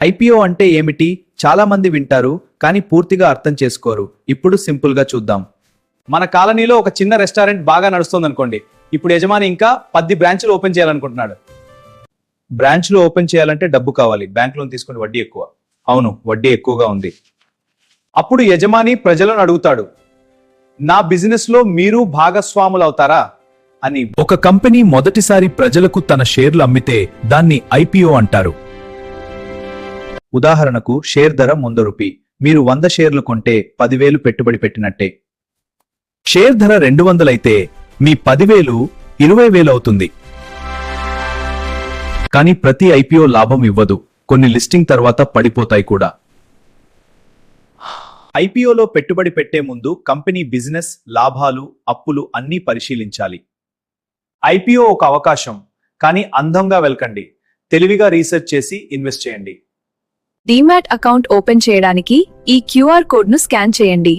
IPO అంటే ఏమిటి? చాలా మంది వింటారు కానీ పూర్తిగా అర్థం చేసుకోరు. ఇప్పుడు సింపుల్ గా చూద్దాం. మన కాలనీలో ఒక చిన్న రెస్టారెంట్ బాగా నడుస్తుంది అనుకోండి. ఇప్పుడు యజమాని ఇంకా 10 బ్రాంచ్లు ఓపెన్ చేయాలనుకుంటున్నాడు. బ్రాంచ్లు ఓపెన్ చేయాలంటే డబ్బు కావాలి. బ్యాంక్ లోన్ తీసుకుని వడ్డీ ఎక్కువ. అవును, వడ్డీ ఎక్కువగా ఉంది. అప్పుడు యజమాని ప్రజలను అడుగుతాడు, నా బిజినెస్ లో మీరు భాగస్వాములు అవుతారా అని. ఒక కంపెనీ మొదటిసారి ప్రజలకు తన షేర్లు అమ్మితే దాన్ని ఐపీఓ అంటారు. ఉదాహరణకు షేర్ ధర రూ. 100. మీరు 100 షేర్లు కొంటే 10,000 పెట్టుబడి పెట్టినట్టే. షేర్ ధర 200 అయితే మీ 10,000 20,000 అవుతుంది. కానీ ప్రతి ఐపీఓ లాభం ఇవ్వదు. కొన్ని లిస్టింగ్ తర్వాత పడిపోతాయి కూడా. ఐపీఓలో పెట్టుబడి పెట్టే ముందు కంపెనీ బిజినెస్, లాభాలు, అప్పులు అన్నీ పరిశీలించాలి. ఐపీఓ ఒక అవకాశం, కానీ అందంగా వెళ్ళకండి. తెలివిగా రీసెర్చ్ చేసి ఇన్వెస్ట్ చేయండి. డీమ్యాట్ అకౌంట్ ఓపెన్ చేయడానికి ఈ క్యూఆర్ కోడ్ను స్కాన్ చేయండి.